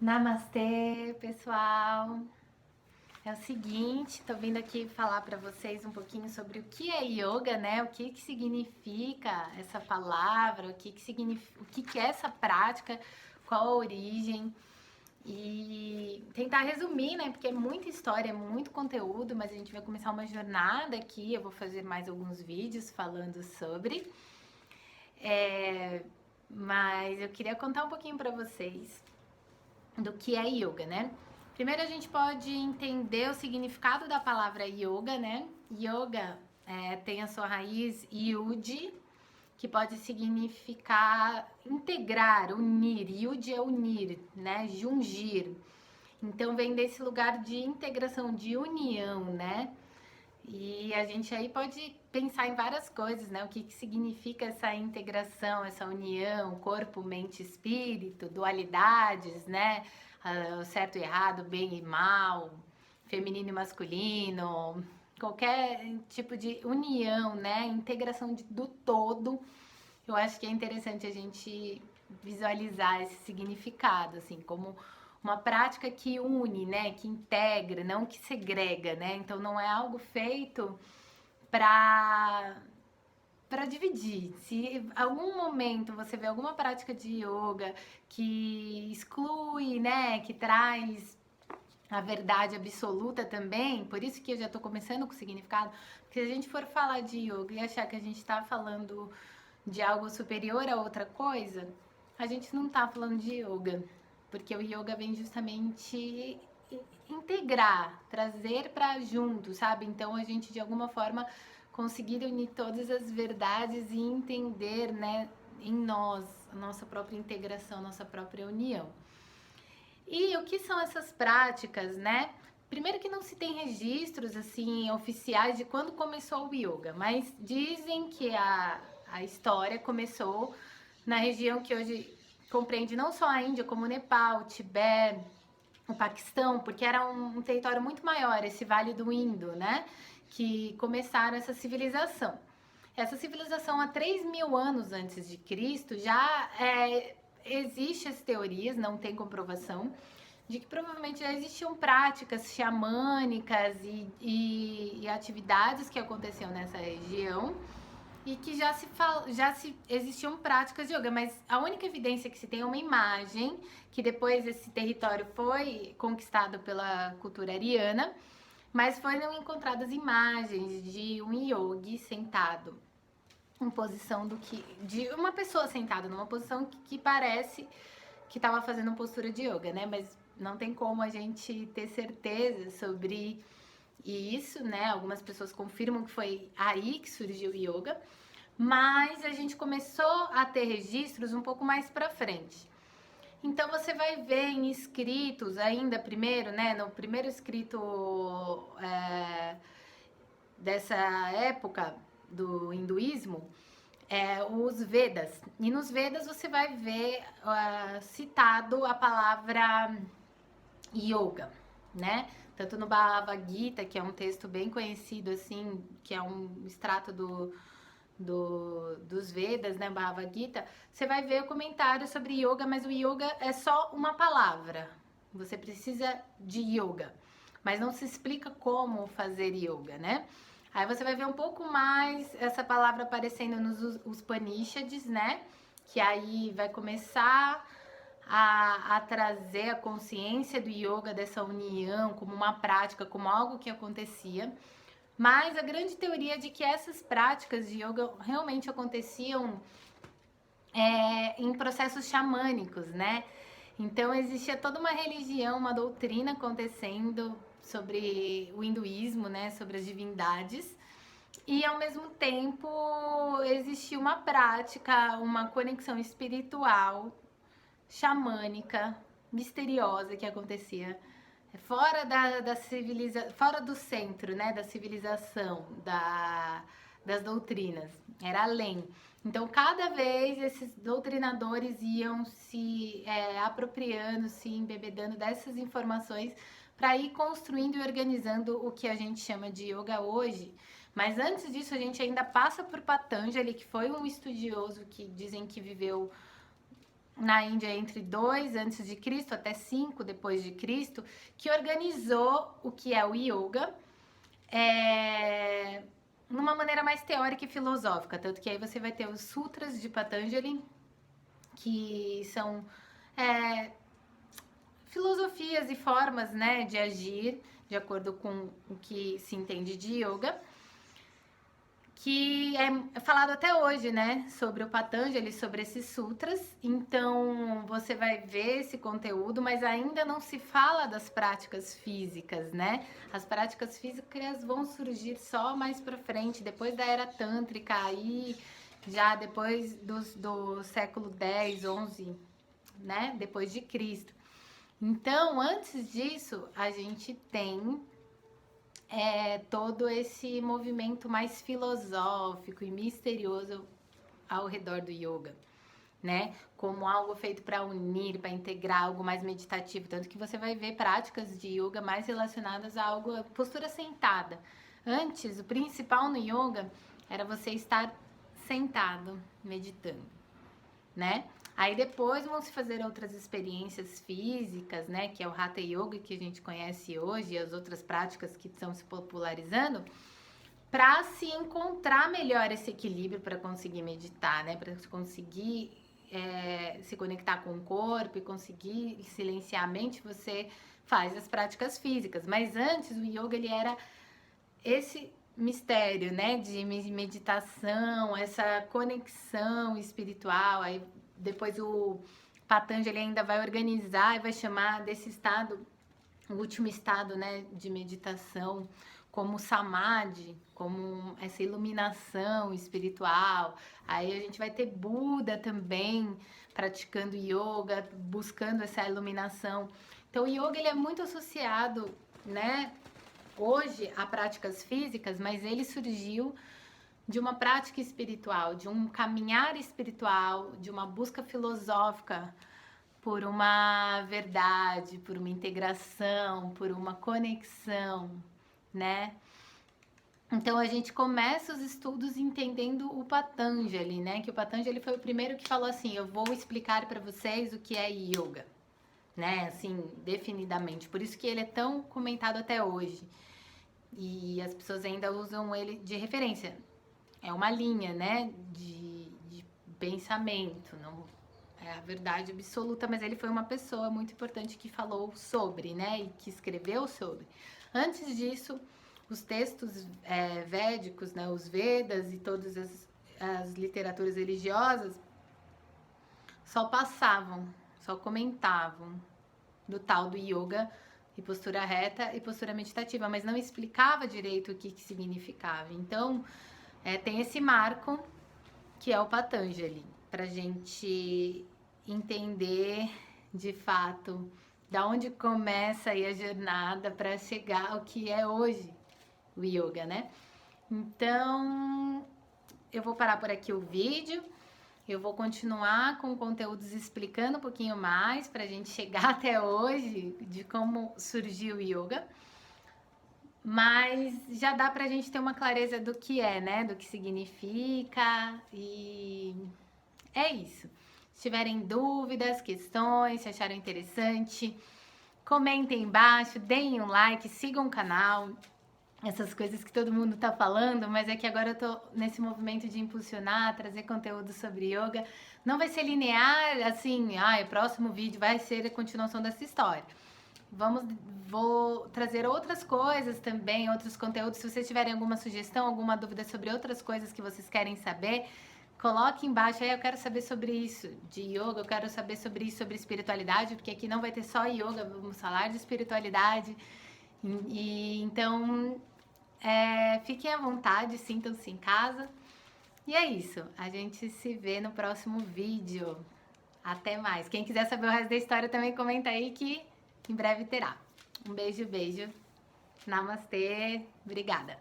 Namastê, pessoal. É o seguinte, tô vindo aqui falar para vocês um pouquinho sobre o que é yoga, né? O que que significa essa palavra, o que que é essa prática, qual a origem e tentar resumir, né? Porque é muita história, é muito conteúdo, mas a gente vai começar uma jornada aqui. Eu vou fazer mais alguns vídeos falando sobre. É, mas eu queria contar um pouquinho para vocês do que é yoga, né? Primeiro a gente pode entender o significado da palavra yoga, né? Yoga tem a sua raiz yud, que pode significar integrar, unir. Yud é unir, né? Jungir. Então vem desse lugar de integração, de união, né? E a gente aí pode pensar em várias coisas, né? O que significa essa integração, essa união, corpo, mente, espírito, dualidades, né? O certo e errado, bem e mal, feminino e masculino, qualquer tipo de união, né? Integração do todo. Eu acho que é interessante a gente visualizar esse significado, assim, como uma prática que une, né, que integra, não que segrega, né? Então não é algo feito para dividir. Se em algum momento você vê alguma prática de yoga que exclui, né, que traz a verdade absoluta também, por isso que eu já estou começando com o significado, porque se a gente for falar de yoga e achar que a gente está falando de algo superior a outra coisa, a gente não está falando de yoga, porque o yoga vem justamente integrar, trazer para junto, sabe? Então a gente de alguma forma conseguir unir todas as verdades e entender, né, em nós, a nossa própria integração, nossa própria união. E o que são essas práticas, né? Primeiro que não se tem registros assim oficiais de quando começou o yoga, mas dizem que a história começou na região que hoje compreende não só a Índia, como o Nepal, o Tibete, o Paquistão, porque era um território muito maior, esse Vale do Indo, né? Que começaram essa civilização. Essa civilização, há 3.000 anos antes de Cristo, já existe as teorias, não tem comprovação, de que provavelmente já existiam práticas xamânicas e atividades que aconteciam nessa região e que já se existiam práticas de yoga, mas a única evidência que se tem é uma imagem que depois esse território foi conquistado pela cultura ariana, mas foram encontradas imagens de um yogi sentado em posição do que de uma pessoa sentada numa posição que parece que estava fazendo postura de yoga, né? Mas não tem como a gente ter certeza sobre isso, né? Algumas pessoas confirmam que foi aí que surgiu o yoga, mas a gente começou a ter registros um pouco mais para frente. Então você vai ver em escritos ainda primeiro, né? No primeiro escrito dessa época do hinduísmo, os Vedas. E nos Vedas você vai ver citado a palavra yoga, né? Tanto no Bhagavad Gita, que é um texto bem conhecido, assim, que é um extrato dos Vedas, né? Bhagavad Gita, você vai ver o comentário sobre yoga, mas o yoga é só uma palavra. Você precisa de yoga, mas não se explica como fazer yoga, né? Aí você vai ver um pouco mais essa palavra aparecendo nos Upanishads, né? Que aí vai começar a trazer a consciência do yoga, dessa união, como uma prática, como algo que acontecia. Mas a grande teoria é de que essas práticas de yoga realmente aconteciam em processos xamânicos, né? Então existia toda uma religião, uma doutrina acontecendo sobre o hinduísmo, né? Sobre as divindades. E ao mesmo tempo existia uma prática, uma conexão espiritual xamânica, misteriosa que acontecia fora da civilização, fora do centro, né, da civilização, das doutrinas, era além. Então, cada vez esses doutrinadores iam se apropriando, se embebedando dessas informações para ir construindo e organizando o que a gente chama de yoga hoje. Mas antes disso, a gente ainda passa por Patanjali, que foi um estudioso que dizem que viveu na Índia entre 2 antes de Cristo até 5 depois de Cristo, que organizou o que é o yoga, numa maneira mais teórica e filosófica, tanto que aí você vai ter os sutras de Patanjali, que são filosofias e formas, né, de agir de acordo com o que se entende de yoga, que é falado até hoje, né, sobre o Patanjali, sobre esses sutras. Então, você vai ver esse conteúdo, mas ainda não se fala das práticas físicas, né? As práticas físicas vão surgir só mais pra frente, depois da era tântrica, aí já depois do século 10, 11, né, depois de Cristo. Então, antes disso, a gente tem todo esse movimento mais filosófico e misterioso ao redor do yoga, né? Como algo feito para unir, para integrar, algo mais meditativo. Tanto que você vai ver práticas de yoga mais relacionadas a algo, postura sentada. Antes, o principal no yoga era você estar sentado, meditando, né? Aí depois vão se fazer outras experiências físicas, né? Que é o Hatha Yoga que a gente conhece hoje e as outras práticas que estão se popularizando, para se encontrar melhor esse equilíbrio para conseguir meditar, né? Para conseguir se conectar com o corpo e conseguir silenciar a mente, você faz as práticas físicas. Mas antes o yoga ele era esse mistério, né? De meditação, essa conexão espiritual. Aí depois o Patanjali ainda vai organizar e vai chamar desse estado, o último estado, né, de meditação, como samadhi, como essa iluminação espiritual. Aí a gente vai ter Buda também praticando yoga, buscando essa iluminação. Então o yoga ele é muito associado, né, hoje a práticas físicas, mas ele surgiu de uma prática espiritual, de um caminhar espiritual, de uma busca filosófica por uma verdade, por uma integração, por uma conexão, né? Então a gente começa os estudos entendendo o Patanjali, né? Que o Patanjali foi o primeiro que falou assim: eu vou explicar para vocês o que é yoga, né? Assim, definidamente. Por isso que ele é tão comentado até hoje. E as pessoas ainda usam ele de referência. É uma linha, né, de pensamento, não é a verdade absoluta, mas ele foi uma pessoa muito importante que falou sobre, né, e que escreveu sobre. Antes disso, os textos védicos, né, os Vedas e todas as literaturas religiosas só passavam, só comentavam do tal do yoga e postura reta e postura meditativa, mas não explicava direito o que significava. Então, tem esse marco que é o Patanjali, para gente entender de fato da onde começa aí a jornada para chegar ao que é hoje o yoga, né? Então, eu vou parar por aqui o vídeo. Eu vou continuar com conteúdos explicando um pouquinho mais para a gente chegar até hoje de como surgiu o yoga. Mas já dá pra gente ter uma clareza do que é, né? Do que significa e é isso. Se tiverem dúvidas, questões, se acharam interessante, comentem embaixo, deem um like, sigam o canal. Essas coisas que todo mundo tá falando, mas é que agora eu tô nesse movimento de impulsionar, trazer conteúdo sobre yoga. Não vai ser linear, assim, o próximo vídeo vai ser a continuação dessa história. Vou trazer outras coisas também, outros conteúdos. Se vocês tiverem alguma sugestão, alguma dúvida sobre outras coisas que vocês querem saber, coloque embaixo aí, eu quero saber sobre isso de yoga, eu quero saber sobre isso, sobre espiritualidade, porque aqui não vai ter só yoga, vamos falar de espiritualidade. Então, fiquem à vontade, sintam-se em casa. E é isso, a gente se vê no próximo vídeo. Até mais. Quem quiser saber o resto da história também comenta aí que em breve terá. Um beijo, beijo. Namastê. Obrigada.